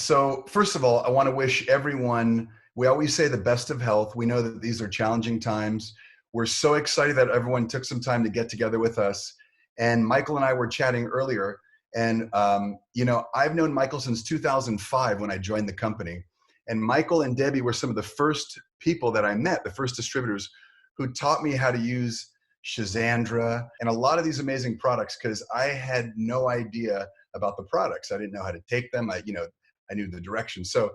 So first of all, I want to wish everyone, we always say the best of health. We know that these are challenging times. We're so excited that everyone took some time to get together with us. And Michael and I were chatting earlier. And, I've known Michael since 2005 when I joined the company. And Michael and Debbie were some of the first people that I met, the first distributors who taught me how to use Shazandra and a lot of these amazing products, because I had no idea about the products. I didn't know how to take them. I knew the direction. So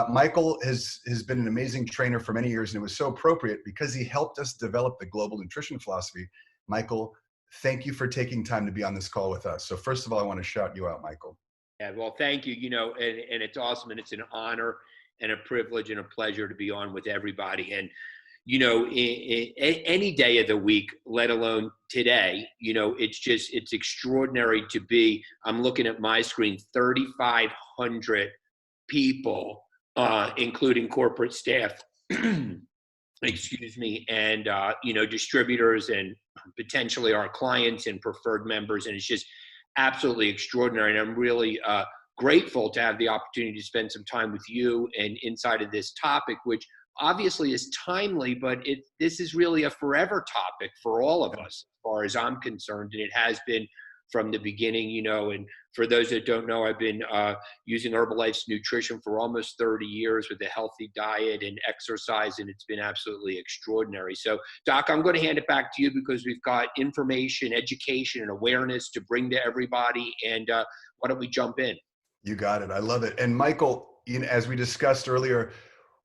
Michael has been an amazing trainer for many years, and it was so appropriate because he helped us develop the global nutrition philosophy. Michael, thank you for taking time to be on this call with us. So first of all, I want to shout you out, Michael. Yeah, well, thank you. And it's awesome, and it's an honor and a privilege and a pleasure to be on with everybody. And any day of the week, let alone today, it's extraordinary to be. I'm looking at my screen, 3,500 people, including corporate staff, excuse me, and distributors and potentially our clients and preferred members, and it's just absolutely extraordinary. And I'm really grateful to have the opportunity to spend some time with you and inside of this topic, which obviously is timely, but this is really a forever topic for all of us, as far as I'm concerned, and it has been from the beginning. And for those that don't know, I've been using Herbalife's nutrition for almost 30 years with a healthy diet and exercise, and it's been absolutely extraordinary. So, Doc, I'm going to hand it back to you because we've got information, education, and awareness to bring to everybody, and why don't we jump in? You got it. I love it. And Michael, as we discussed earlier,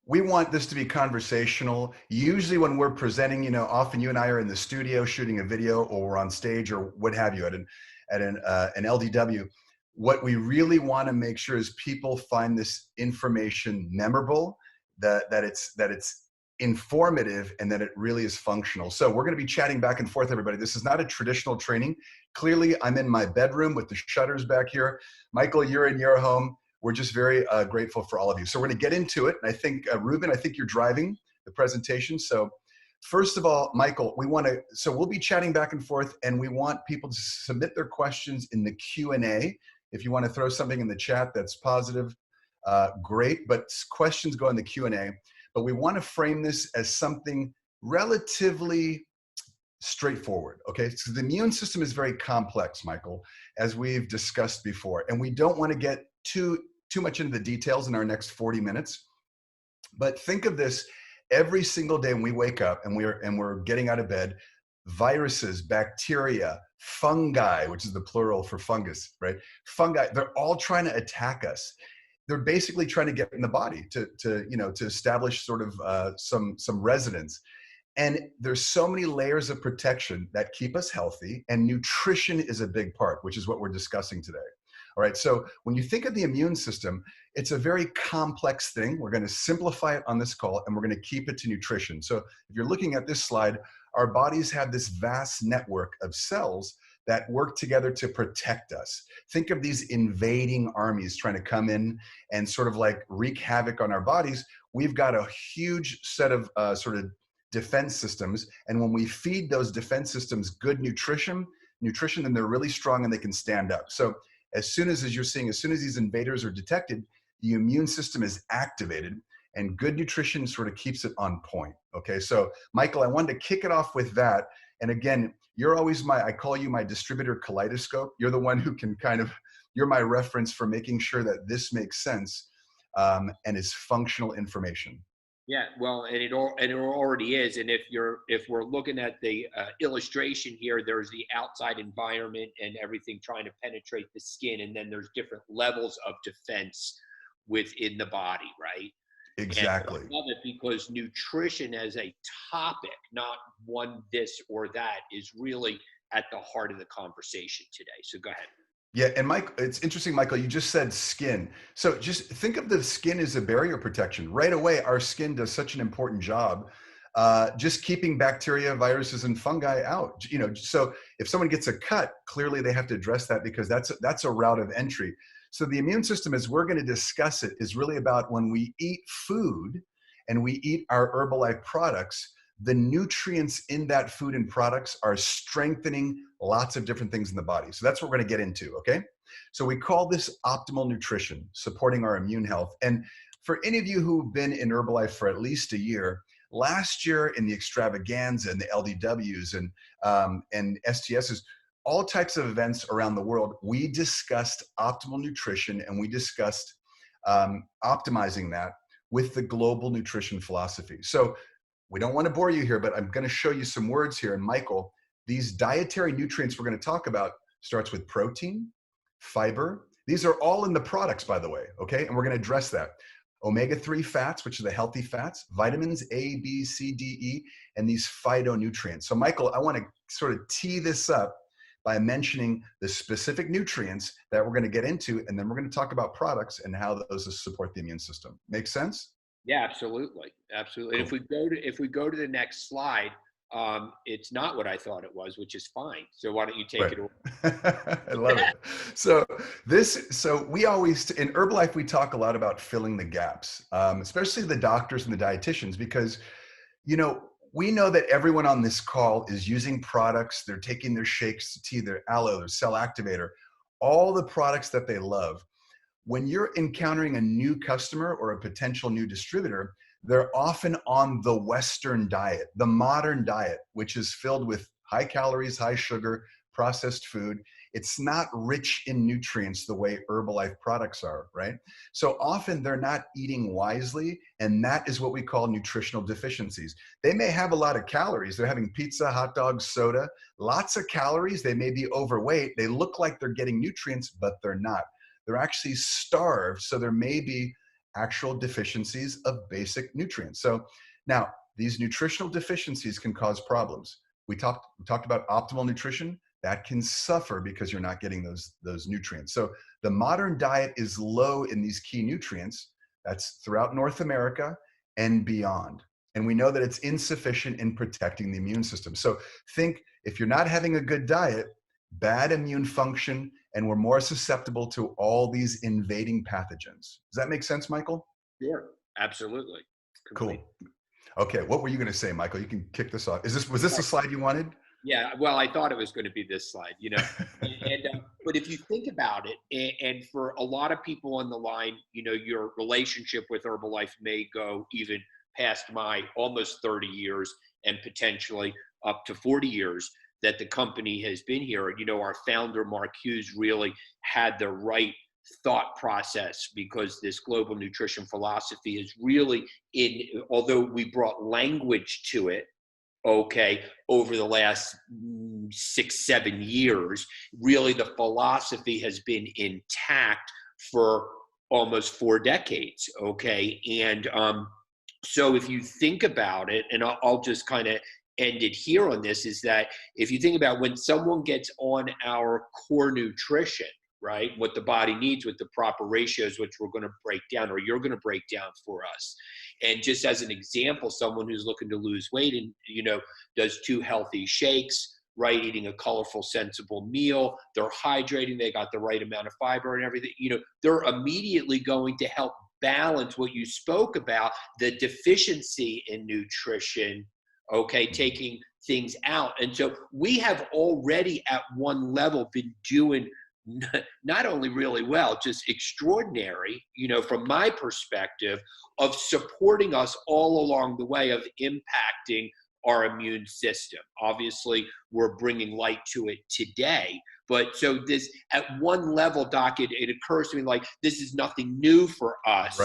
we want this to be conversational. Usually when we're presenting, often you and I are in the studio shooting a video, or we're on stage or what have you at an LDW. What we really want to make sure is people find this information memorable, that it's informative, and that it really is functional. So we're going to be chatting back and forth, everybody. This is not a traditional training. Clearly, I'm in my bedroom with the shutters back here. Michael, you're in your home. We're just very grateful for all of you. So we're going to get into it. And I think, Ruben, I think you're driving the presentation. So first of all, Michael, we'll be chatting back and forth, and we want people to submit their questions in the Q&A. If you want to throw something in the chat that's positive, great. But questions go in the Q&A. But we want to frame this as something relatively straightforward, okay? So the immune system is very complex, Michael, as we've discussed before, and we don't want to get too much into the details in our next 40 minutes. But think of this: every single day when we wake up and we're getting out of bed, viruses, bacteria, fungi, which is the plural for fungus, right? Fungi, they're all trying to attack us. They're basically trying to get in the body to establish sort of some residence. And there's so many layers of protection that keep us healthy, and nutrition is a big part, which is what we're discussing today. All right, so when you think of the immune system, it's a very complex thing. We're going to simplify it on this call, and we're going to keep it to nutrition. So if you're looking at this slide, our bodies have this vast network of cells that work together to protect us. Think of these invading armies trying to come in and sort of like wreak havoc on our bodies. We've got a huge set of sort of defense systems, and when we feed those defense systems good nutrition, then they're really strong and they can stand up. So as soon as these invaders are detected, the immune system is activated, and good nutrition sort of keeps it on point. Okay, so Michael, I wanted to kick it off with that. And again, you're always I call you my distributor kaleidoscope. You're the one who can you're my reference for making sure that this makes sense and is functional information. Yeah, well, and it already is. And if we're looking at the illustration here, there's the outside environment and everything trying to penetrate the skin, and then there's different levels of defense within the body, right? Exactly. And I love it because nutrition as a topic, not one this or that, is really at the heart of the conversation today. So go ahead. Yeah, and Mike, it's interesting, Michael, you just said skin. So just think of the skin as a barrier protection. Right away, our skin does such an important job, just keeping bacteria, viruses, and fungi out. So if someone gets a cut, clearly they have to address that because that's a route of entry. So the immune system, as we're going to discuss it, is really about when we eat food and we eat our Herbalife products, the nutrients in that food and products are strengthening lots of different things in the body. So that's what we're going to get into, okay? So we call this optimal nutrition, supporting our immune health. And for any of you who've been in Herbalife for at least a year, last year in the extravaganza and the LDWs and STSs, all types of events around the world, we discussed optimal nutrition, and we discussed optimizing that with the global nutrition philosophy. So we don't want to bore you here, but I'm going to show you some words here. And Michael, these dietary nutrients we're going to talk about starts with protein, fiber. These are all in the products, by the way, okay? And we're going to address that. Omega-3 fats, which are the healthy fats, vitamins A, B, C, D, E, and these phytonutrients. So Michael, I want to sort of tee this up by mentioning the specific nutrients that we're going to get into, and then we're going to talk about products and how those support the immune system. Make sense? Yeah, absolutely. Absolutely. Cool. And if we go to the next slide, it's not what I thought it was, which is fine. So why don't you take it away? I love it. So we always, in Herbalife, we talk a lot about filling the gaps, especially the doctors and the dietitians, because, you know, we know that everyone on this call is using products. They're taking their shakes, tea, their aloe, their cell activator, all the products that they love. When you're encountering a new customer or a potential new distributor, they're often on the Western diet, the modern diet, which is filled with high calories, high sugar, processed food. It's not rich in nutrients the way Herbalife products are, right? So often they're not eating wisely, and that is what we call nutritional deficiencies. They may have a lot of calories. They're having pizza, hot dogs, soda, lots of calories. They may be overweight. They look like they're getting nutrients, but they're not. They're actually starved, so there may be actual deficiencies of basic nutrients. So now, these nutritional deficiencies can cause problems. We talked about optimal nutrition. That can suffer because you're not getting those nutrients. So the modern diet is low in these key nutrients. That's throughout North America and beyond. And we know that it's insufficient in protecting the immune system. So think, if you're not having a good diet, bad immune function, and we're more susceptible to all these invading pathogens. Does that make sense, Michael? Sure. Absolutely. Complete. Cool. Okay, what were you going to say, Michael? You can kick this off. Was this the slide you wanted? Yeah, well, I thought it was going to be this slide, you know, but if you think about it, and for a lot of people on the line, you know, your relationship with Herbalife may go even past my almost 30 years and potentially up to 40 years that the company has been here. You know, our founder, Mark Hughes, really had the right thought process, because this global nutrition philosophy is really although we brought language to it, okay, over the last 6-7 years, really the philosophy has been intact for almost 4 decades, okay? And so if you think about it, and I'll just kind of end it here on this, is that if you think about when someone gets on our core nutrition, right, what the body needs with the proper ratios, which we're going to break down, or you're going to break down for us. And just as an example, someone who's looking to lose weight and, you know, does 2 healthy shakes, right, eating a colorful, sensible meal, they're hydrating, they got the right amount of fiber and everything, you know, they're immediately going to help balance what you spoke about, the deficiency in nutrition, okay, taking things out. And so we have already at one level been doing not only really well, just extraordinary, you know, from my perspective, of supporting us all along the way of impacting our immune system. Obviously, we're bringing light to it today. But so this, at one level, Doc, it occurs to me like this is nothing new for us.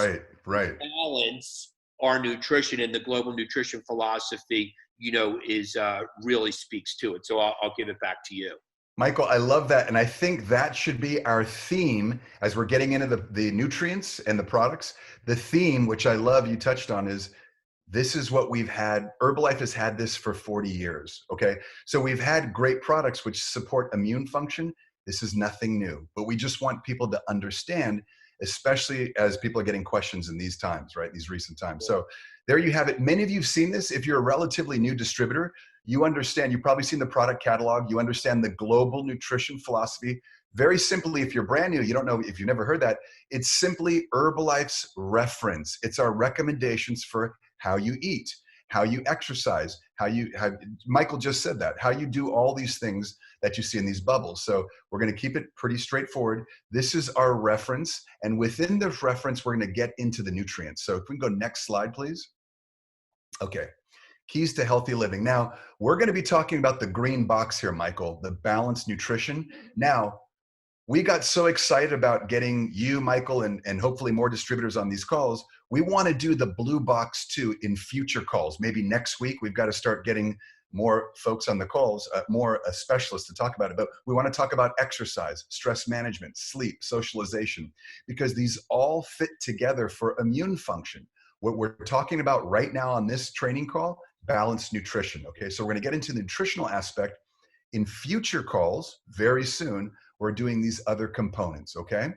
Right. Balance our nutrition, and the global nutrition philosophy, you know, is really speaks to it. So I'll give it back to you. Michael, I love that. And I think that should be our theme as we're getting into the nutrients and the products. The theme, which I love, you touched on, is this is what we've had. Herbalife has had this for 40 years. Okay. So we've had great products which support immune function. This is nothing new, but we just want people to understand, especially as people are getting questions in these times, right? These recent times. So there you have it. Many of you have seen this. If you're a relatively new distributor, you understand, you've probably seen the product catalog, you understand the global nutrition philosophy. Very simply, if you're brand new, you don't know, if you've never heard that, it's simply Herbalife's reference. It's our recommendations for how you eat, how you exercise, Michael just said that, how you do all these things that you see in these bubbles. So we're going to keep it pretty straightforward. This is our reference. And within the reference, we're going to get into the nutrients. So if we can go next slide, please. Okay. Keys to healthy living. Now, we're going to be talking about the green box here, Michael, the balanced nutrition. Now, we got so excited about getting you, Michael, and hopefully more distributors on these calls. We want to do the blue box too in future calls. Maybe next week, we've got to start getting more folks on the calls, more specialists to talk about it. But we want to talk about exercise, stress management, sleep, socialization, because these all fit together for immune function. What we're talking about right now on this training call, balanced nutrition. Okay, so we're going to get into the nutritional aspect in future calls very soon. We're doing these other components, okay?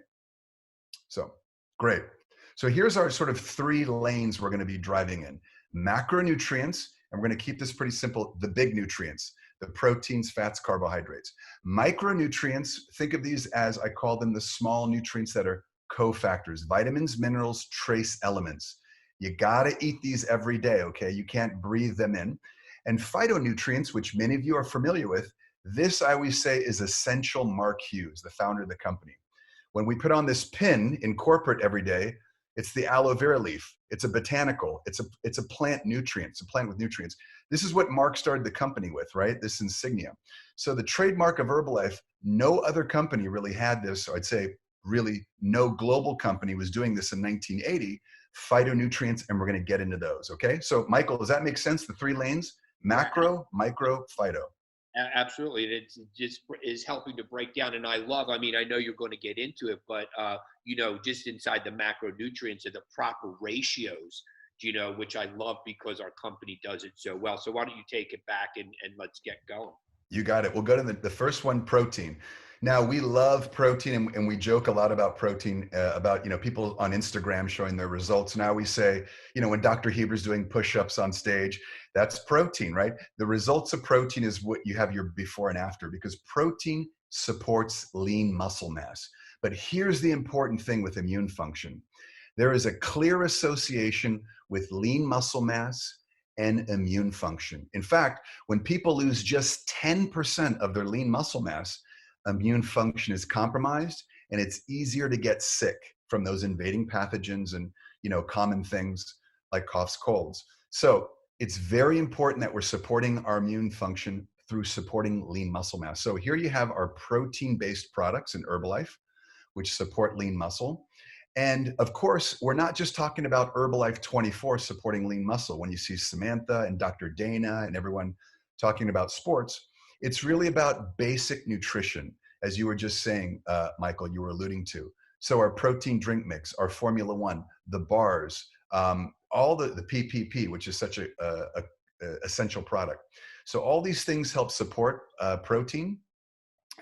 So, great. So here's our sort of 3 lanes we're going to be driving in. Macronutrients, and we're going to keep this pretty simple, the big nutrients, the proteins, fats, carbohydrates. Micronutrients, think of these as, I call them the small nutrients that are cofactors, vitamins, minerals, trace elements. You got to eat these every day, okay? You can't breathe them in. And phytonutrients, which many of you are familiar with, this, I always say, is essential. Mark Hughes, the founder of the company. When we put on this pin in corporate every day, it's the aloe vera leaf. It's a botanical. It's a plant nutrient. It's a plant with nutrients. This is what Mark started the company with, right? This insignia. So the trademark of Herbalife, no other company really had this. So I'd say really no global company was doing this in 1980, phytonutrients, and we're going to get into those, okay? So Michael, does that make sense? The 3 lanes, macro, micro, phyto. Absolutely. It just is helping to break down. And I love, I mean, I know you're going to get into it, but, just inside the macronutrients and the proper ratios, which I love because our company does it so well. So why don't you take it back and let's get going. You got it. We'll go to the first one, protein. Now, we love protein, and we joke a lot about protein, about, people on Instagram showing their results. Now we say, when Dr. Heber's doing push-ups on stage, that's protein, right? The results of protein is what you have your before and after, because protein supports lean muscle mass. But here's the important thing with immune function. There is a clear association with lean muscle mass and immune function. In fact, when people lose just 10% of their lean muscle mass, immune function is compromised, and it's easier to get sick from those invading pathogens and common things like coughs, colds. So it's very important that we're supporting our immune function through supporting lean muscle mass. So here you have our protein-based products in Herbalife, which support lean muscle. And of course, we're not just talking about Herbalife 24 supporting lean muscle. When you see Samantha and Dr. Dana and everyone talking about sports, it's really about basic nutrition, as you were just saying, Michael, you were alluding to. So our protein drink mix, our Formula One, the bars, all the PPP, which is such a essential product. So all these things help support protein,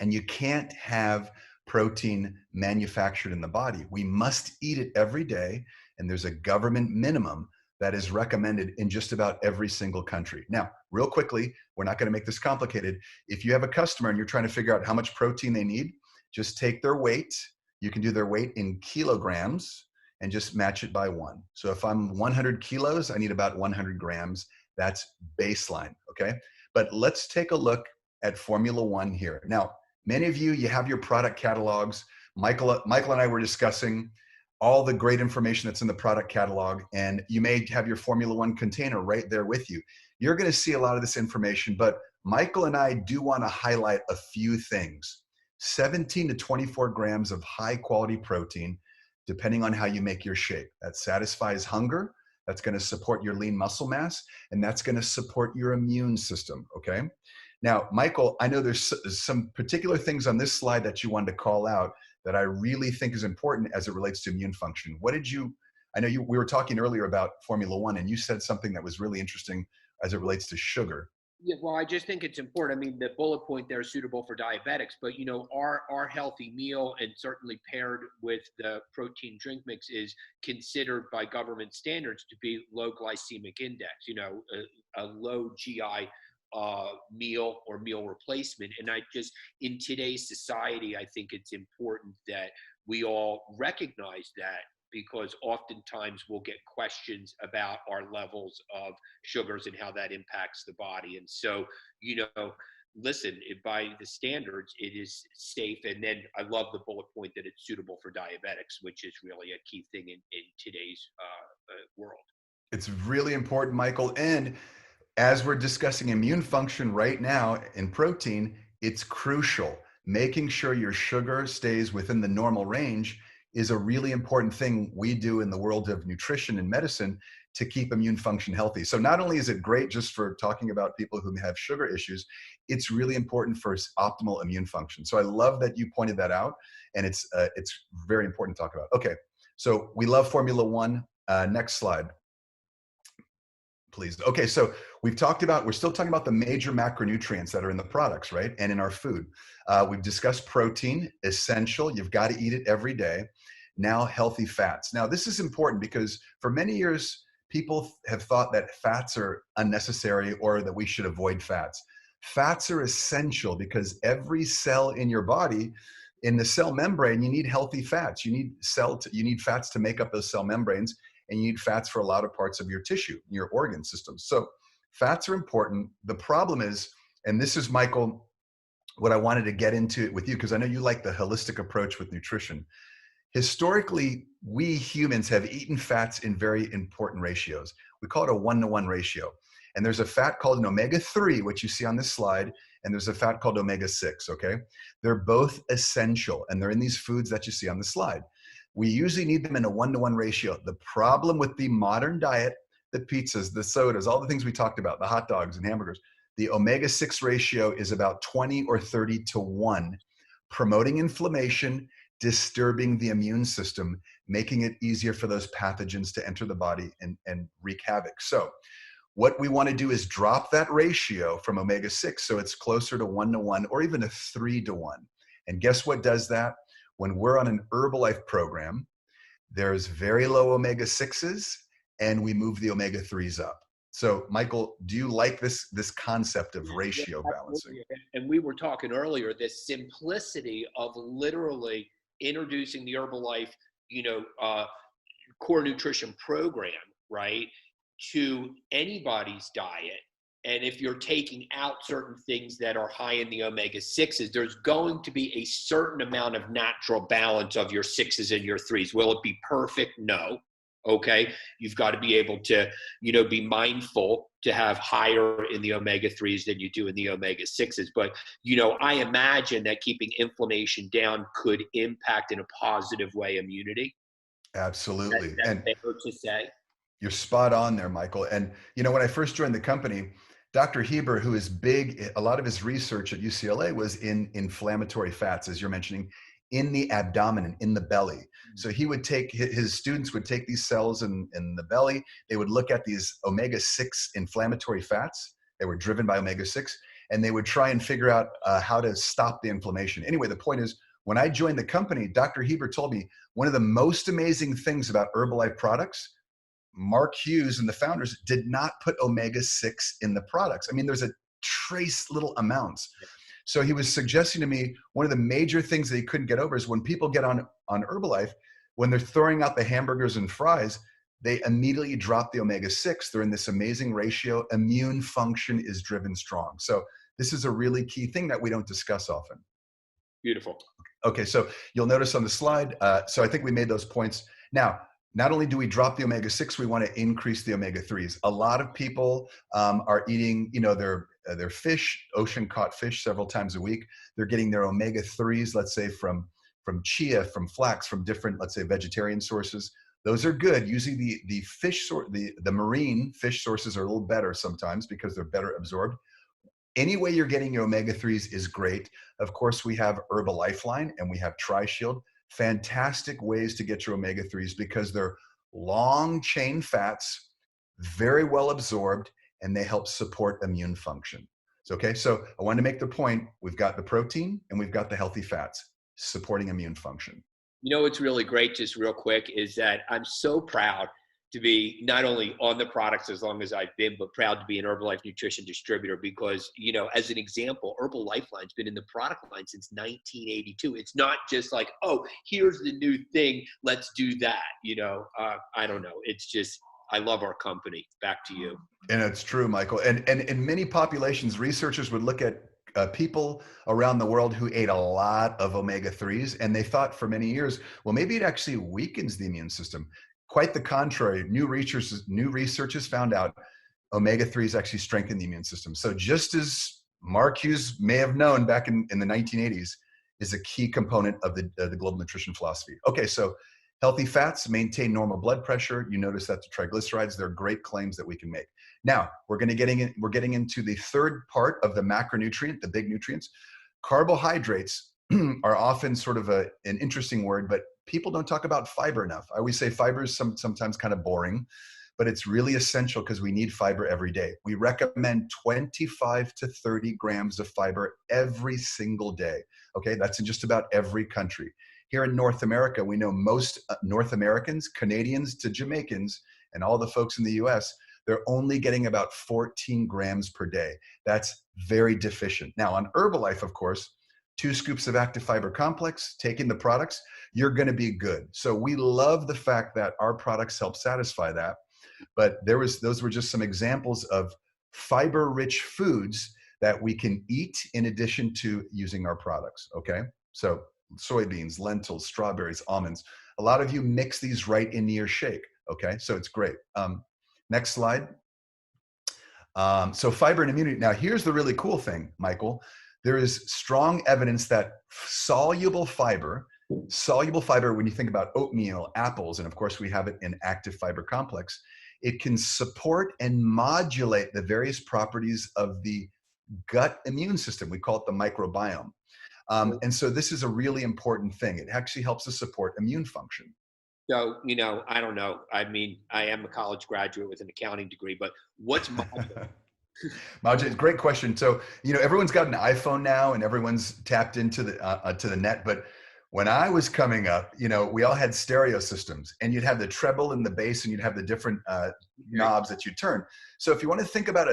and you can't have protein manufactured in the body. We must eat it every day, and there's a government minimum that is recommended in just about every single country. Now, real quickly, we're not going to make this complicated. If you have a customer and you're trying to figure out how much protein they need, just take their weight. You can do their weight in kilograms and just match it by 1. So if I'm 100 kilos, I need about 100 grams. That's baseline, okay? But let's take a look at Formula One here. Now, many of you have your product catalogs. Michael and I were discussing all the great information that's in the product catalog, and you may have your Formula One container right there with you. You're going to see a lot of this information, but Michael and I do want to highlight a few things. 17 to 24 grams of high quality protein, depending on how you make your shake. That satisfies hunger. That's going to support your lean muscle mass, and that's going to support your immune system, okay? Now, Michael, I know there's some particular things on this slide that you wanted to call out that I really think is important as it relates to immune function. I know we were talking earlier about Formula One, and you said something that was really interesting as it relates to sugar. Yeah, well, I just think it's important. I mean, the bullet point there is suitable for diabetics, but our healthy meal, and certainly paired with the protein drink mix, is considered by government standards to be low glycemic index. A low GI meal or meal replacement. And in today's society, I think it's important that we all recognize that, because oftentimes we'll get questions about our levels of sugars and how that impacts the body. And so, listen, by the standards, it is safe. And then I love the bullet point that it's suitable for diabetics, which is really a key thing in today's world. It's really important, Michael. And as we're discussing immune function right now in protein, it's crucial. Making sure your sugar stays within the normal range is a really important thing we do in the world of nutrition and medicine to keep immune function healthy. So not only is it great just for talking about people who have sugar issues, it's really important for optimal immune function. So I love that you pointed that out, and it's very important to talk about. Okay, so we love Formula One. Next slide, please. Okay, so we're still talking about the major macronutrients that are in the products, right? And in our food. We've discussed protein, essential. You've got to eat it every day. Now, healthy fats. Now, this is important because for many years, people have thought that fats are unnecessary or that we should avoid fats. Fats are essential because every cell in your body, in the cell membrane, you need healthy fats. You need fats to make up those cell membranes, and you need fats for a lot of parts of your tissue, your organ systems. So fats are important. The problem is, and this is, Michael, what I wanted to get into with you, because I know you like the holistic approach with nutrition. Historically, we humans have eaten fats in very important ratios. We call it a 1-to-1 ratio. And there's a fat called an omega-3, which you see on this slide, and there's a fat called omega-6, okay? They're both essential, and they're in these foods that you see on the slide. We usually need them in a 1-to-1 ratio. The problem with the modern diet, the pizzas, the sodas, all the things we talked about, the hot dogs and hamburgers, the omega-6 ratio is about 20 or 30 to 1, promoting inflammation, disturbing the immune system, making it easier for those pathogens to enter the body and wreak havoc. So what we want to do is drop that ratio from omega-6 so it's closer to 1-to-1 or even a 3-to-1. And guess what does that? When we're on an Herbalife program, there's very low omega-6s, and we move the omega-3s up. So, Michael, do you like this concept of ratio balancing? And we were talking earlier, this simplicity of literally introducing the Herbalife, core nutrition program, right, to anybody's diet. And if you're taking out certain things that are high in the omega-6s, there's going to be a certain amount of natural balance of your 6s and your 3s. Will it be perfect? No. Okay. You've got to be able to, be mindful to have higher in the omega-3s than you do in the omega-6s. But, I imagine that keeping inflammation down could impact in a positive way immunity. Absolutely. That's fair to say. You're spot on there, Michael. And, when I first joined the company, Dr. Heber, who is big, a lot of his research at UCLA was in inflammatory fats, as you're mentioning, in the abdomen, in the belly. So he would his students would take these cells in the belly. They would look at these omega-6 inflammatory fats. They were driven by omega-6, and they would try and figure out how to stop the inflammation. Anyway, the point is, when I joined the company, Dr. Heber told me one of the most amazing things about Herbalife products, Mark Hughes and the founders did not put omega-6 in the products. I mean, there's a trace little amounts. So he was suggesting to me, one of the major things that he couldn't get over is when people get on Herbalife, when they're throwing out the hamburgers and fries, they immediately drop the omega-6. They're in this amazing ratio. Immune function is driven strong. So this is a really key thing that we don't discuss often. Beautiful. Okay, so you'll notice on the slide, so I think we made those points. Now, not only do we drop the omega-6, we want to increase the omega-3s. A lot of people are eating, their fish, ocean caught fish several times a week. They're getting their omega-3s, let's say from chia, from flax, from different, let's say, vegetarian sources. Those are good. Usually the fish the marine fish sources are a little better sometimes because they're better absorbed. Any way you're getting your omega-3s is great. Of course, we have Herbalife line and we have Tri-Shield. Fantastic ways to get your omega-3s because they're long chain fats, very well absorbed, and they help support immune function. So I wanted to make the point, we've got the protein and we've got the healthy fats supporting immune function. What's really great, just real quick, is that I'm so proud to be not only on the products as long as I've been, but proud to be an Herbalife Nutrition distributor because, as an example, Herbal Lifeline's been in the product line since 1982. It's not just like, oh, here's the new thing, let's do that. I don't know. It's just, I love our company. Back to you. And it's true, Michael. And in many populations, researchers would look at people around the world who ate a lot of omega-3s, and they thought for many years, well, maybe it actually weakens the immune system. Quite the contrary. New research has found out omega-3s actually strengthen the immune system. So just as Mark Hughes may have known back in the 1980s, is a key component of the global nutrition philosophy. Okay, so healthy fats maintain normal blood pressure. You notice that the triglycerides, they're great claims that we can make. Now, we're getting into the third part of the macronutrient, the big nutrients. Carbohydrates are often sort of an interesting word, but people don't talk about fiber enough. I always say fiber is sometimes kind of boring, but it's really essential because we need fiber every day. We recommend 25 to 30 grams of fiber every single day. Okay, that's in just about every country. Here in North America, we know most North Americans, Canadians to Jamaicans, and all the folks in the US, they're only getting about 14 grams per day. That's very deficient. Now on Herbalife, of course, 2 scoops of active fiber complex, taking the products, you're gonna be good. So we love the fact that our products help satisfy that. But those were just some examples of fiber-rich foods that we can eat in addition to using our products, okay? So soybeans, lentils, strawberries, almonds. A lot of you mix these right into your shake, okay? So it's great. Next slide. So fiber and immunity. Now here's the really cool thing, Michael. There is strong evidence that soluble fiber, when you think about oatmeal, apples, and of course we have it in active fiber complex, it can support and modulate the various properties of the gut immune system. We call it the microbiome. And so this is a really important thing. It actually helps us support immune function. So, I don't know. I mean, I am a college graduate with an accounting degree, but what's modular? Majid, great question. So, everyone's got an iPhone now and everyone's tapped into the net. But when I was coming up, we all had stereo systems and you'd have the treble and the bass and you'd have the different knobs that you turn. So if you want to think about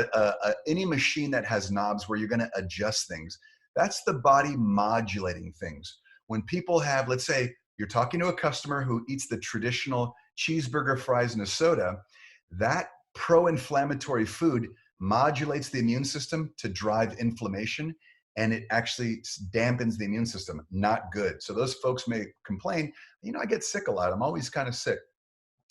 any machine that has knobs where you're going to adjust things, that's the body modulating things. When people have, let's say, you're talking to a customer who eats the traditional cheeseburger, fries, and a soda, that pro-inflammatory food modulates the immune system to drive inflammation, and it actually dampens the immune system. Not good. So those folks may complain, I get sick a lot. I'm always kind of sick.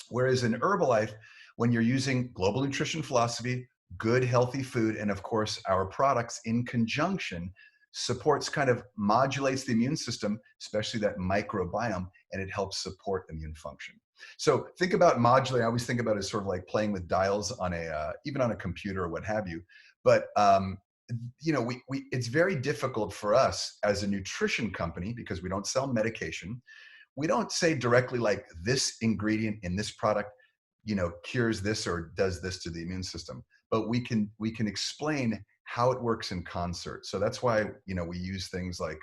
Whereas in Herbalife, when you're using global nutrition philosophy, good healthy food, and of course our products in conjunction, supports, kind of modulates the immune system, especially that microbiome, and it helps support immune function. So think about modulating. I always think about it as sort of like playing with dials on even on a computer or what have you. But it's very difficult for us as a nutrition company because we don't sell medication. We don't say directly like this ingredient in this product, cures this or does this to the immune system. But we can explain how it works in concert. So that's why, we use things like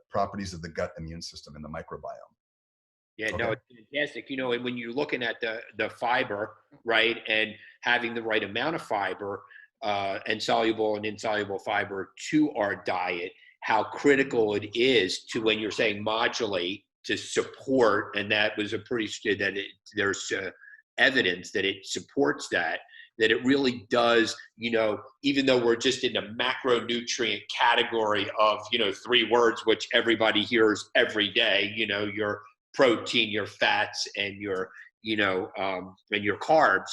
properties of the gut immune system and the microbiome. Yeah, Okay. no, it's fantastic. And when you're looking at the fiber, right, and having the right amount of fiber and soluble and insoluble fiber to our diet, how critical it is to, when you're saying modulate, to support, and that was there's evidence that it supports that it really does, even though we're just in the macronutrient category of, 3 words, which everybody hears every day, your protein, your fats, and your carbs.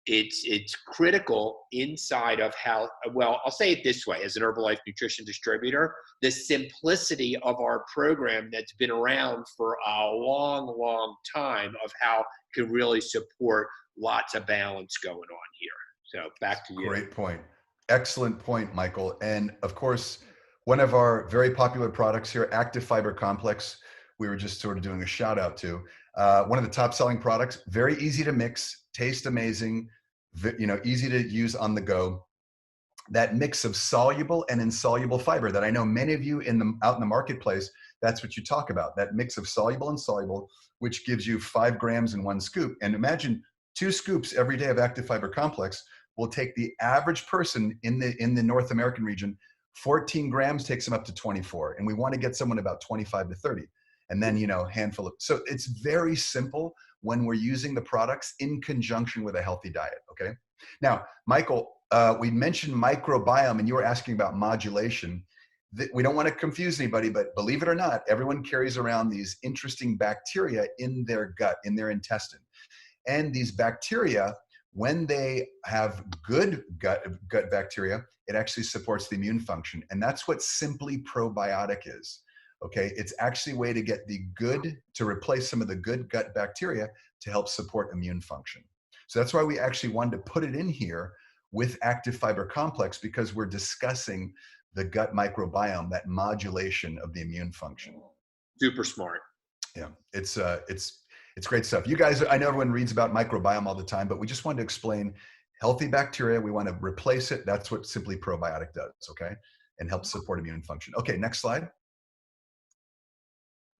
It's critical inside of how, well, I'll say it this way, as an Herbalife Nutrition distributor, the simplicity of our program that's been around for a long, long time of how it can really support lots of balance going on here. So back to you. Great point. Excellent point, Michael. And of course, one of our very popular products here, Active Fiber Complex, we were just sort of doing a shout out to. One of the top selling products, very easy to mix, taste amazing, easy to use on the go. That mix of soluble and insoluble fiber that I know many of you out in the marketplace, that's what you talk about, that mix of soluble and insoluble, which gives you 5 grams in 1 scoop. And imagine 2 scoops every day of active fiber complex will take the average person in the North American region, 14 grams takes them up to 24. And we want to get someone about 25 to 30. And then, handful of, so it's very simple when we're using the products in conjunction with a healthy diet. Okay. Now, Michael, we mentioned microbiome and you were asking about modulation. We don't want to confuse anybody, but believe it or not, everyone carries around these interesting bacteria in their gut, in their intestine. And these bacteria, when they have good gut bacteria, it actually supports the immune function. And that's what simply probiotic is. Okay, it's actually a way to get to replace some of the good gut bacteria to help support immune function. So that's why we actually wanted to put it in here with active fiber complex, because we're discussing the gut microbiome, that modulation of the immune function. Super smart. Yeah, it's great stuff. You guys, I know everyone reads about microbiome all the time, but we just wanted to explain healthy bacteria. We want to replace it. That's what simply probiotic does, okay? And helps support immune function. Okay, next slide.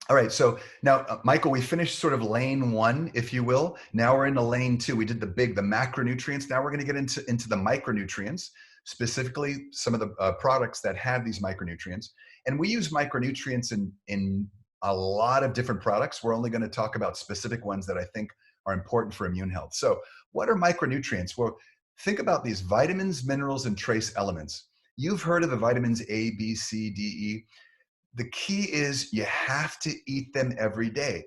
All right, so now, Michael, we finished sort of lane 1, if you will. Now we're into lane 2. We did the macronutrients. Now we're going to get into the micronutrients, specifically some of the products that have these micronutrients. And we use micronutrients in a lot of different products. We're only going to talk about specific ones that I think are important for immune health. So what are micronutrients? Well, think about these vitamins, minerals, and trace elements. You've heard of the vitamins A, B, C, D, E. The key is you have to eat them every day.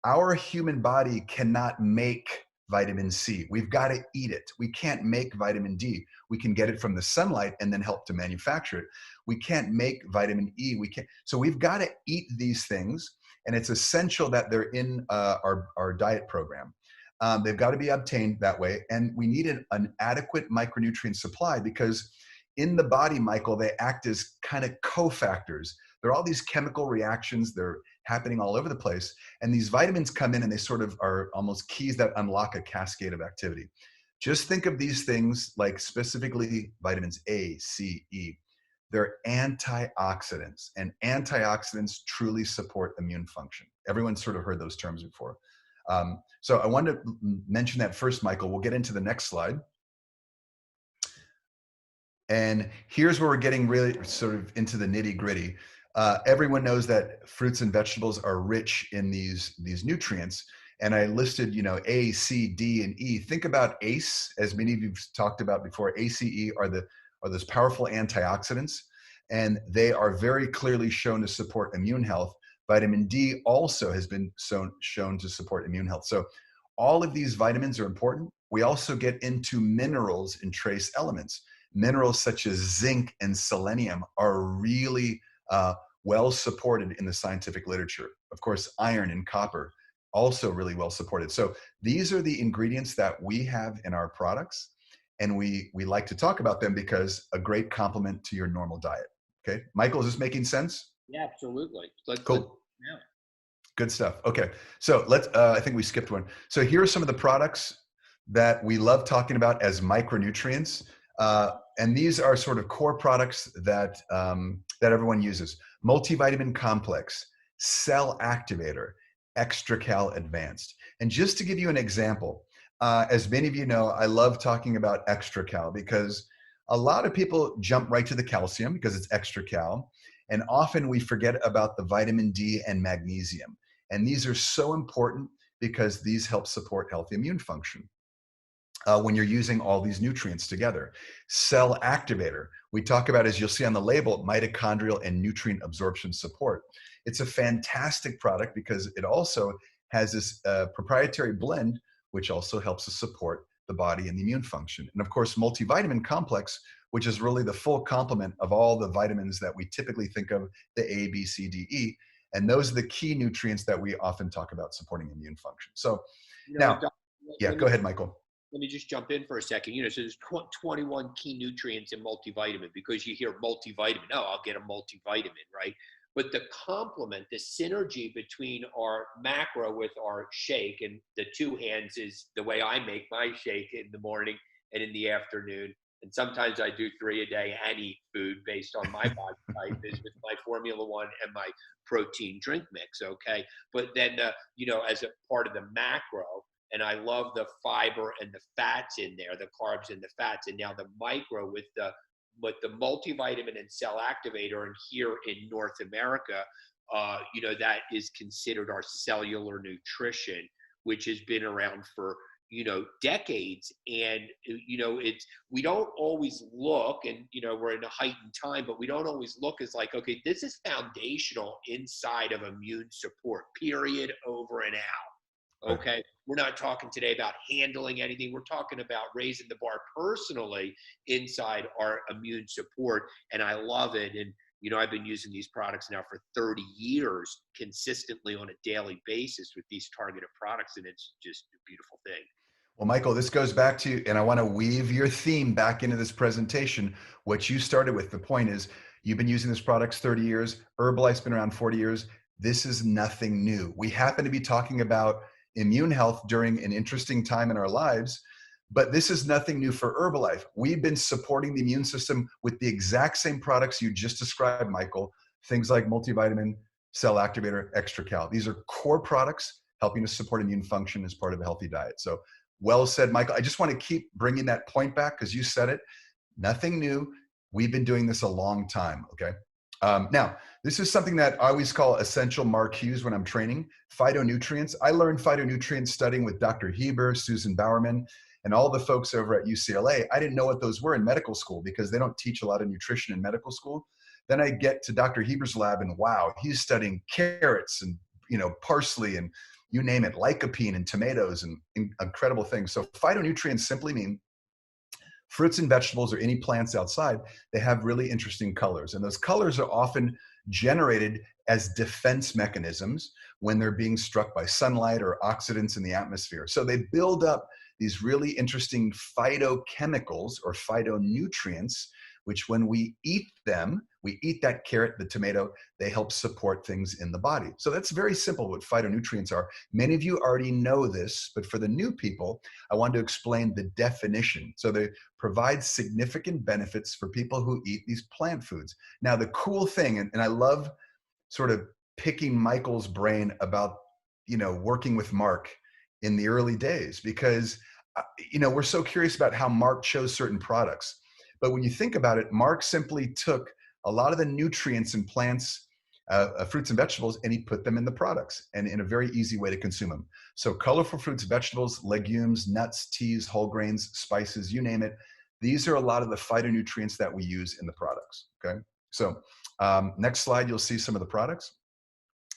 Our human body cannot make vitamin C. We've got to eat it. We can't make vitamin D. We can get it from the sunlight and then help to manufacture it. We can't make vitamin E. So we've got to eat these things, and it's essential that they're in our diet program. They've got to be obtained that way, and we need an adequate micronutrient supply, because in the body, Michael, they act as kind of cofactors. There are all these chemical reactions. They're happening all over the place. And these vitamins come in and they sort of are almost keys that unlock a cascade of activity. Just think of these things like specifically vitamins A, C, E. They're antioxidants, and antioxidants truly support immune function. Everyone's sort of heard those terms before. So I wanted to mention that first, Michael. We'll get into the next slide. And here's where we're getting really sort of into the nitty gritty. Everyone knows that fruits and vegetables are rich in these nutrients. And I listed, A, C, D, and E. Think about ACE, as many of you've talked about before. ACE are those powerful antioxidants, and they are very clearly shown to support immune health. Vitamin D also has been shown to support immune health. So all of these vitamins are important. We also get into minerals and trace elements. Minerals such as zinc and selenium are really well supported in the scientific literature. Of course, iron and copper also really well supported. So these are the ingredients that we have in our products, and we like to talk about them because a great complement to your normal diet. Okay, Michael, is this making sense? Yeah, absolutely. Cool. Good stuff. Okay, so I think we skipped one. So here are some of the products that we love talking about as micronutrients. And these are sort of core products that everyone uses. Multivitamin complex, cell activator, extra cal advanced. And just to give you an example, as many of you know, I love talking about extra cal because a lot of people jump right to the calcium because it's extra cal. And often we forget about the vitamin D and magnesium. And these are so important because these help support healthy immune function. When you're using all these nutrients together. Cell activator, we talk about, as you'll see on the label, mitochondrial and nutrient absorption support. It's a fantastic product because it also has this proprietary blend, which also helps us support the body and the immune function. And of course, multivitamin complex, which is really the full complement of all the vitamins that we typically think of, the A, B, C, D, E. And those are the key nutrients that we often talk about supporting immune function. So now, yeah, go ahead, Michael. Let me just jump in for a second. So there's 21 key nutrients in multivitamin, because you hear multivitamin, oh, I'll get a multivitamin, right? But the complement, the synergy between our macro with our shake, and the two hands is the way I make my shake in the morning and in the afternoon. And sometimes I do 3 a day and eat food based on my body type, is with my Formula One and my protein drink mix, okay? But then, as a part of the macro, And I love the fiber and the fats in there, the carbs and the fats. And now the micro with the multivitamin and cell activator, and here in North America, that is considered our cellular nutrition, which has been around for, decades. And, we don't always look, and, we're in a heightened time, but we don't always look as like, okay, this is foundational inside of immune support, period, over and out. Okay. We're not talking today about handling anything. We're talking about raising the bar personally inside our immune support. And I love it. And, I've been using these products now for 30 years consistently on a daily basis with these targeted products. And it's just a beautiful thing. Well, Michael, this goes back to, and I want to weave your theme back into this presentation, what you started with. The point is, you've been using this products 30 years. Herbalife's been around 40 years. This is nothing new. We happen to be talking about immune health during an interesting time in our lives, but this is nothing new for Herbalife. We've been supporting the immune system with the exact same products you just described, Michael. Things like multivitamin, cell activator, extra cal. These are core products helping to support immune function as part of a healthy diet. So well said, Michael. I just want to keep bringing that point back because you said it. Nothing new. We've been doing this a long time, okay? Now, this is something that I always call essential marquees when I'm training, phytonutrients. I learned phytonutrients studying with Dr. Heber, Susan Bowerman, and all the folks over at UCLA. I didn't know what those were in medical school because they don't teach a lot of nutrition in medical school. Then I get to Dr. Heber's lab and wow, he's studying carrots and parsley and you name it, lycopene and tomatoes and incredible things. So phytonutrients simply mean fruits and vegetables or any plants outside, they have really interesting colors. And those colors are often generated as defense mechanisms when they're being struck by sunlight or oxidants in the atmosphere. So they build up these really interesting phytochemicals or phytonutrients, which when we eat them, we eat that carrot, the tomato, they help support things in the body. So that's very simple what phytonutrients are. Many of you already know this, but for the new people, I want to explain the definition. So they provide significant benefits for people who eat these plant foods. Now, the cool thing, and I love sort of picking Michael's brain about, working with Mark in the early days, because, we're so curious about how Mark chose certain products. But when you think about it, Mark simply took a lot of the nutrients in plants, fruits and vegetables, and he put them in the products and in a very easy way to consume them. So colorful fruits, vegetables, legumes, nuts, teas, whole grains, spices, you name it. These are a lot of the phytonutrients that we use in the products, okay? So next slide, you'll see some of the products.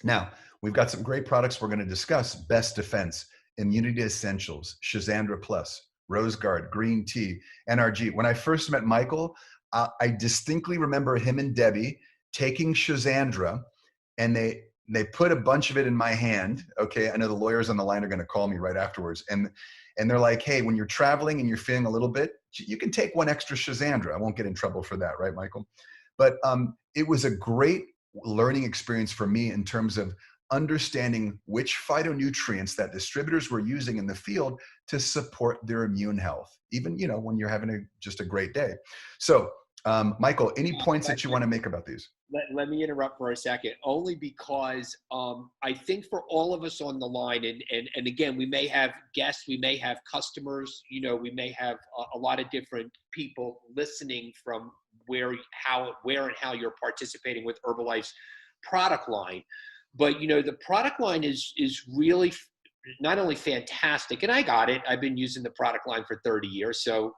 Now, we've got some great products we're gonna discuss. Best Defense, Immunity Essentials, Shazandra Plus, Rose Guard, green tea, NRG. When I first met Michael, I distinctly remember him and Debbie taking Shazandra and they put a bunch of it in my hand. Okay, I know the lawyers on the line are gonna call me right afterwards. And they're like, hey, when you're traveling and you're feeling a little bit, you can take one extra Shazandra. I won't get in trouble for that, right, Michael? But it was a great learning experience for me in terms of understanding which phytonutrients that distributors were using in the field to support their immune health, even when you're having just a great day. So Michael, any points that you want to make about these? Let me interrupt for a second, only because I think for all of us on the line, and again, we may have guests, we may have customers, we may have a lot of different people listening from where and how you're participating with Herbalife's product line. But, the product line is really not only fantastic, and I got it. I've been using the product line for 30 years. So,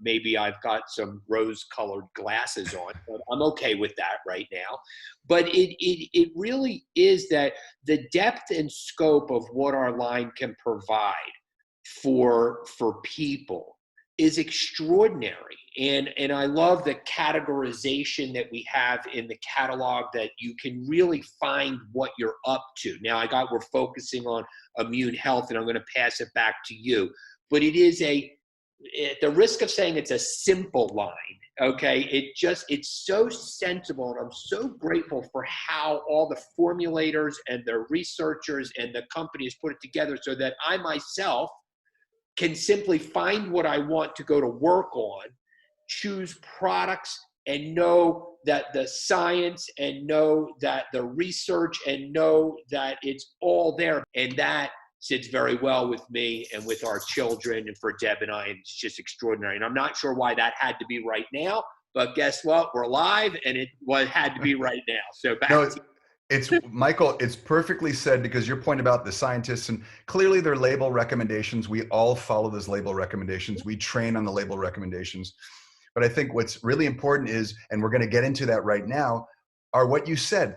maybe I've got some rose-colored glasses on, but I'm okay with that right now. But it really is that the depth and scope of what our line can provide for people is extraordinary. And I love the categorization that we have in the catalog, that you can really find what you're up to. Now we're focusing on immune health, and I'm going to pass it back to you. But it is at the risk of saying it's a simple line, okay? It's so sensible, and I'm so grateful for how all the formulators and the researchers and the companies put it together so that I myself can simply find what I want to go to work on, choose products, and know that the science, and know that the research, and know that it's all there. And that sits very well with me and with our children and for Deb and I. And it's just extraordinary. And I'm not sure why that had to be right now, but guess what? We're live, and it had to be right now. So back No, to it's Michael, it's perfectly said, because your point about the scientists, and clearly their label recommendations, we all follow those label recommendations. We train on the label recommendations. But I think what's really important is, and we're going to get into that right now, are what you said.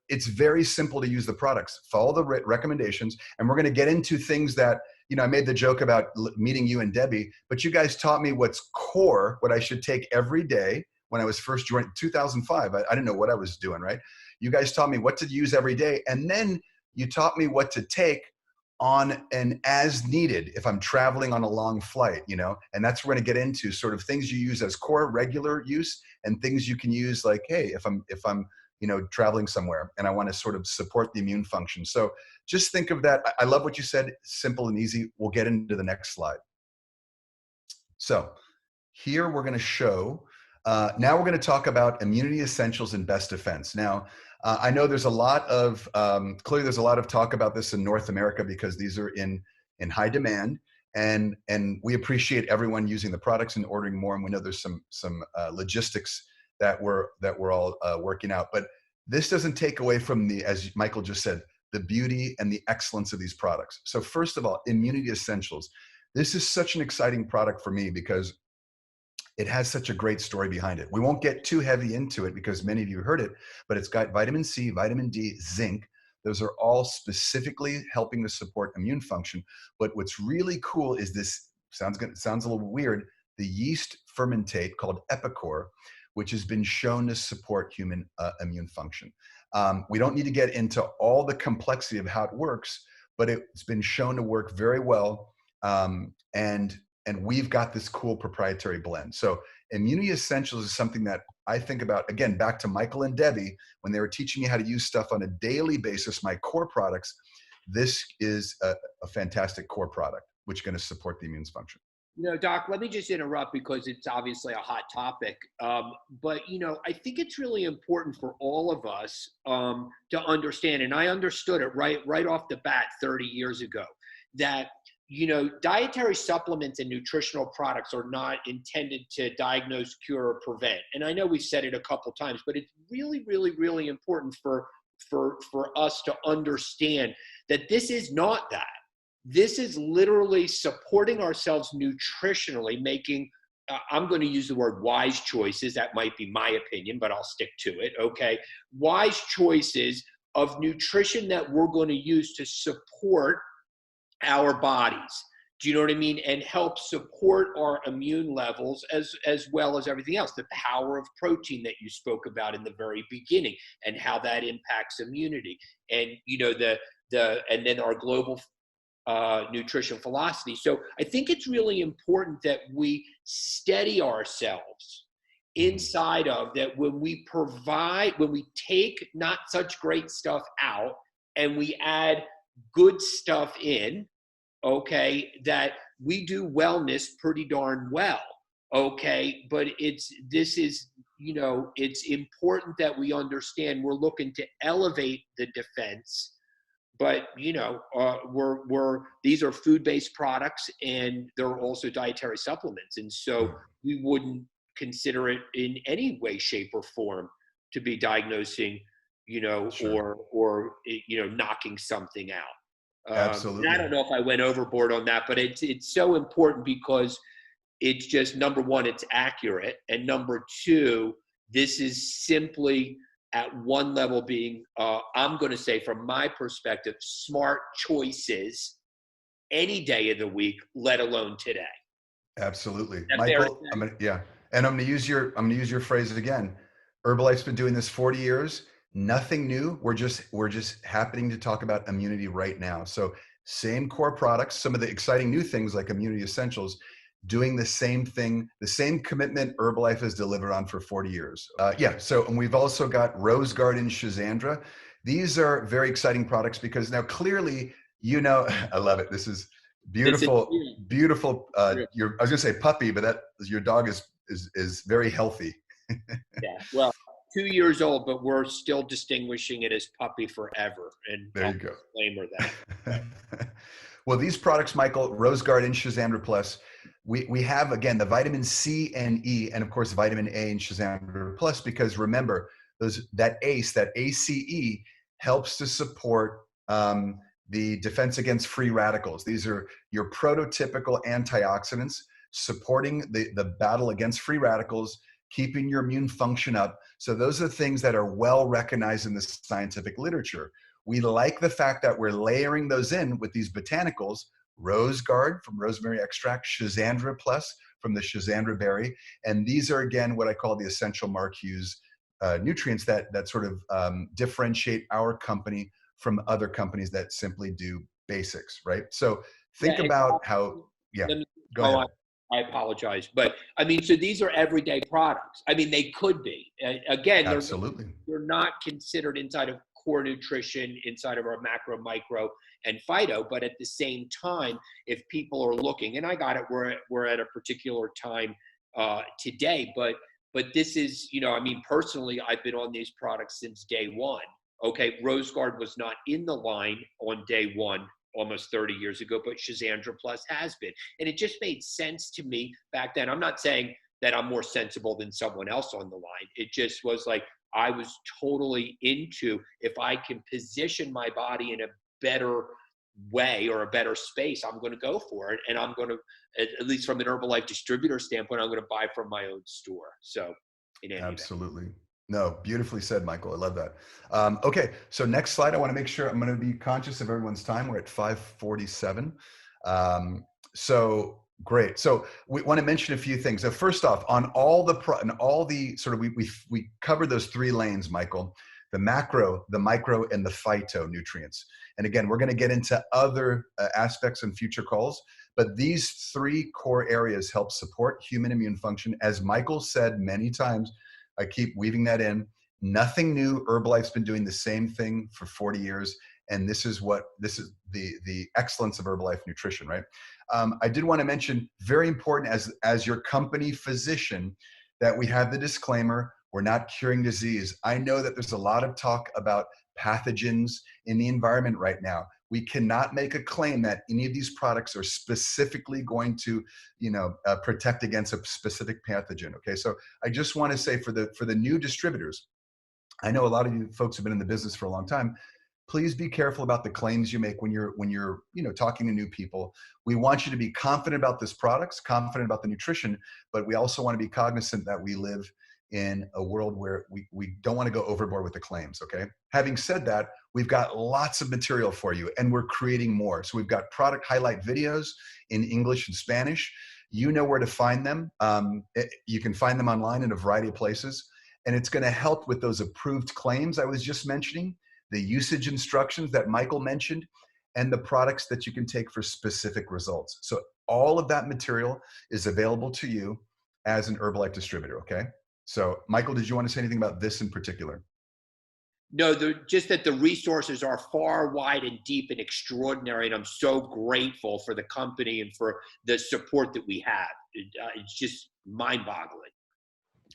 It's very simple to use the products. Follow the recommendations, and we're going to get into things that, I made the joke about meeting you and Debbie, but you guys taught me what's core, what I should take every day when I was first joined 2005. I didn't know what I was doing, right? You guys taught me what to use every day, and then you taught me what to take on an as needed if I'm traveling on a long flight, and that's what we're going to get into, sort of things you use as core regular use and things you can use like, hey, if I'm traveling somewhere and I want to sort of support the immune function. So just think of that. I love what you said, simple and easy. We'll get into the next slide. So here we're going to show, now we're going to talk about immunity essentials and best defense. Now, I know there's a lot of, clearly there's a lot of talk about this in North America because these are in high demand, and we appreciate everyone using the products and ordering more. And we know there's some logistics that we're all working out, but this doesn't take away from as Michael just said, the beauty and the excellence of these products. So first of all, immunity essentials. This is such an exciting product for me because it has such a great story behind it. We won't get too heavy into it because many of you heard it, but it's got vitamin C, vitamin D, zinc. Those are all specifically helping to support immune function. But what's really cool is this, sounds a little weird, the yeast fermentate called Epicor, which has been shown to support human immune function. We don't need to get into all the complexity of how it works, but it's been shown to work very well. And we've got this cool proprietary blend. So immunity essentials is something that I think about, again, back to Michael and Debbie, when they were teaching me how to use stuff on a daily basis, my core products. This is a fantastic core product, which is going to support the immune function. Doc, let me just interrupt because it's obviously a hot topic. But, I think it's really important for all of us to understand, and I understood it right off the bat 30 years ago, that, dietary supplements and nutritional products are not intended to diagnose, cure, or prevent. And I know we've said it a couple times, but it's really, really, really important for us to understand that this is not that. This is literally supporting ourselves nutritionally, making, I'm going to use the word wise choices. That might be my opinion, but I'll stick to it. Okay. Wise choices of nutrition that we're going to use to support our bodies. Do you know what I mean? And help support our immune levels as well as everything else. The power of protein that you spoke about in the very beginning and how that impacts immunity. And, and then our global nutrition philosophy. So I think it's really important that we steady ourselves inside of that when we take not such great stuff out and we add good stuff in, okay, that we do wellness pretty darn well, okay, but it's important that we understand we're looking to elevate the defense, but these are food-based products and they're also dietary supplements, and so we wouldn't consider it in any way, shape, or form to be diagnosing sure. or knocking something out. Absolutely. I don't know if I went overboard on that, but it's so important because it's just, number one, it's accurate, and number two, this is simply at one level being, I'm going to say from my perspective, smart choices any day of the week, let alone today. Absolutely, Michael. And I'm going to use your phrase again. Herbalife's been doing this 40 years. Nothing new. We're just happening to talk about immunity right now. So same core products, some of the exciting new things like immunity essentials, doing the same thing, the same commitment Herbalife has delivered on for 40 years. And we've also got Rose Garden Shazandra. These are very exciting products because now clearly, I love it. This is beautiful, beautiful. I was gonna say puppy, but your dog is very healthy. Yeah, well, 2 years old, but we're still distinguishing it as puppy forever. And there you go. Disclaimer that. Well, these products, Michael, RoseGuard and Shazandra Plus, we have, again, the vitamin C and E, and of course, vitamin A and Shazandra Plus, because remember, that ACE, that ACE helps to support the defense against free radicals. These are your prototypical antioxidants supporting the battle against free radicals, keeping your immune function up. So those are things that are well recognized in the scientific literature. We like the fact that we're layering those in with these botanicals, RoseGuard from rosemary extract, Shazandra Plus from the Shazandra berry. And these are, again, what I call the essential marquees nutrients that sort of differentiate our company from other companies that simply do basics, right? So think about how, yeah, let me, go oh, ahead. I apologize, but I mean, so these are everyday products. I mean, they could be. Again, Absolutely. they're not considered inside of core nutrition, inside of our macro, micro, and phyto. But at the same time, if people are looking, and I got it, we're at a particular time today, but this is, you know, I mean, personally, I've been on these products since day one. Okay, RoseGuard was not in the line on day one almost 30 years ago, but Shazandra Plus has been. And it just made sense to me back then. I'm not saying that I'm more sensible than someone else on the line. It just was like, I was totally into, if I can position my body in a better way or a better space, I'm going to go for it. And I'm going to, at least from an Herbalife distributor standpoint, I'm going to buy from my own store. So in any event. Absolutely. No, beautifully said, Michael. I love that. Okay, so next slide. I want to make sure I'm going to be conscious of everyone's time. We're at 5:47. So great. So we want to mention a few things. So first off, on all the sort of we covered those three lanes, Michael: the macro, the micro, and the phyto nutrients. And again, we're going to get into other aspects in future calls. But these three core areas help support human immune function. As Michael said many times, I keep weaving that in. Nothing new. Herbalife's been doing the same thing for 40 years. And this is the excellence of Herbalife Nutrition, right? I did want to mention, very important as your company physician, that we have the disclaimer, we're not curing disease. I know that there's a lot of talk about pathogens in the environment right now. We cannot make a claim that any of these products are specifically going to, protect against a specific pathogen. Okay, so I just want to say for the new distributors, I know a lot of you folks have been in the business for a long time. Please be careful about the claims you make when you're talking to new people. We want you to be confident about this products, confident about the nutrition, but we also want to be cognizant that we live in a world where we don't want to go overboard with the claims, okay? Having said that, we've got lots of material for you and we're creating more. So we've got product highlight videos in English and Spanish. You know where to find them. You can find them online in a variety of places. And it's going to help with those approved claims I was just mentioning, the usage instructions that Michael mentioned, and the products that you can take for specific results. So all of that material is available to you as an Herbalife distributor, okay? So Michael, did you want to say anything about this in particular? No, just that the resources are far, wide, and deep and extraordinary. And I'm so grateful for the company and for the support that we have. It's just mind-boggling.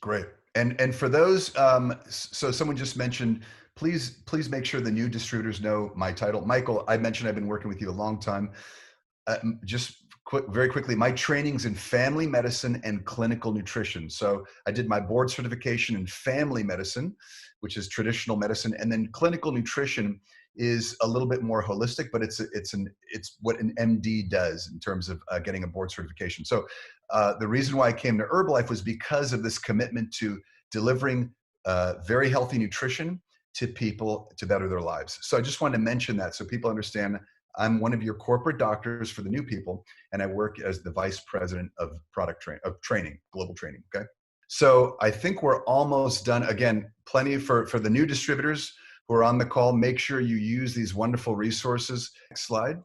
Great. And for those, so someone just mentioned, please make sure the new distributors know my title. Michael, I mentioned I've been working with you a long time. Very quickly, my training's in family medicine and clinical nutrition. So I did my board certification in family medicine, which is traditional medicine, and then clinical nutrition is a little bit more holistic, but it's what an MD does in terms of getting a board certification. So the reason why I came to Herbalife was because of this commitment to delivering very healthy nutrition to people to better their lives. So I just wanted to mention that so people understand I'm one of your corporate doctors for the new people, and I work as the vice president of training, global training. Okay. So I think we're almost done. Again, plenty for the new distributors who are on the call. Make sure you use these wonderful resources. Next slide.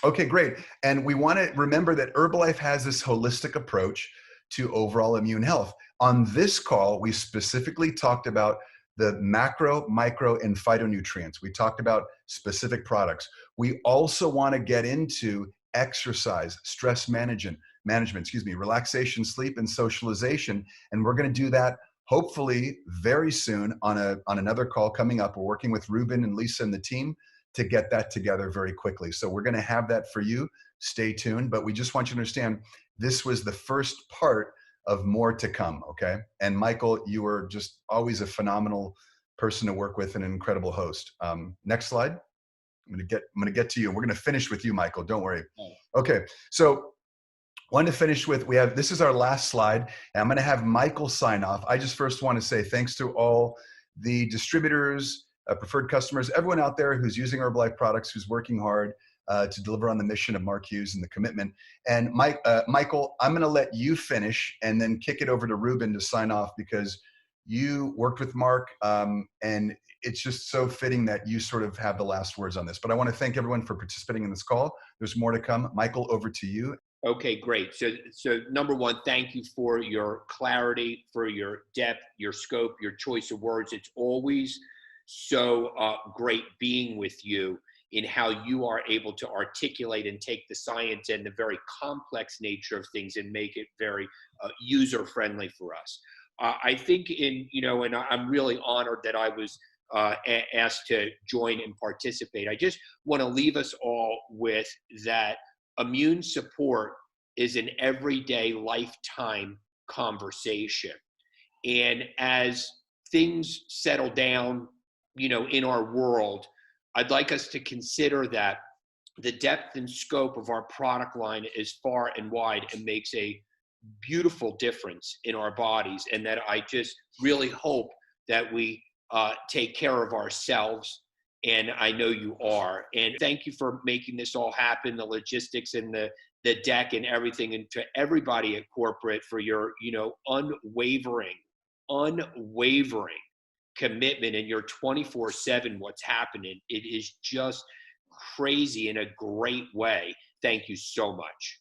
Okay, great. And we want to remember that Herbalife has this holistic approach to overall immune health. On this call, we specifically talked about the macro, micro, and phytonutrients. We talked about specific products. We also want to get into exercise, stress management, relaxation, sleep, and socialization. And we're going to do that hopefully very soon on another call coming up. We're working with Ruben and Lisa and the team to get that together very quickly. So we're going to have that for you. Stay tuned. But we just want you to understand this was the first part of more to come. Okay. And Michael, you were just always a phenomenal person to work with and an incredible host. Next slide. I'm going to get to you. We're going to finish with you, Michael. Don't worry. Okay. So one to finish with, this is our last slide, and I'm going to have Michael sign off. I just first want to say thanks to all the distributors, preferred customers, everyone out there who's using Herbalife products, who's working hard to deliver on the mission of Mark Hughes and the commitment. And Michael, I'm going to let you finish and then kick it over to Ruben to sign off, because you worked with Mark, and it's just so fitting that you sort of have the last words on this. But I want to thank everyone for participating in this call. There's more to come. Michael, over to you. Okay, great. So number one, thank you for your clarity, for your depth, your scope, your choice of words. It's always so great being with you in how you are able to articulate and take the science and the very complex nature of things and make it very user-friendly for us. I think and I'm really honored that I was asked to join and participate. I just want to leave us all with that. Immune support is an everyday, lifetime conversation. And as things settle down, in our world, I'd like us to consider that the depth and scope of our product line is far and wide and makes a beautiful difference in our bodies. And that I just really hope that we take care of ourselves. And I know you are. And thank you for making this all happen, the logistics and the deck and everything, and to everybody at corporate for your, unwavering commitment and your 24/7 what's happening. It is just crazy in a great way. Thank you so much.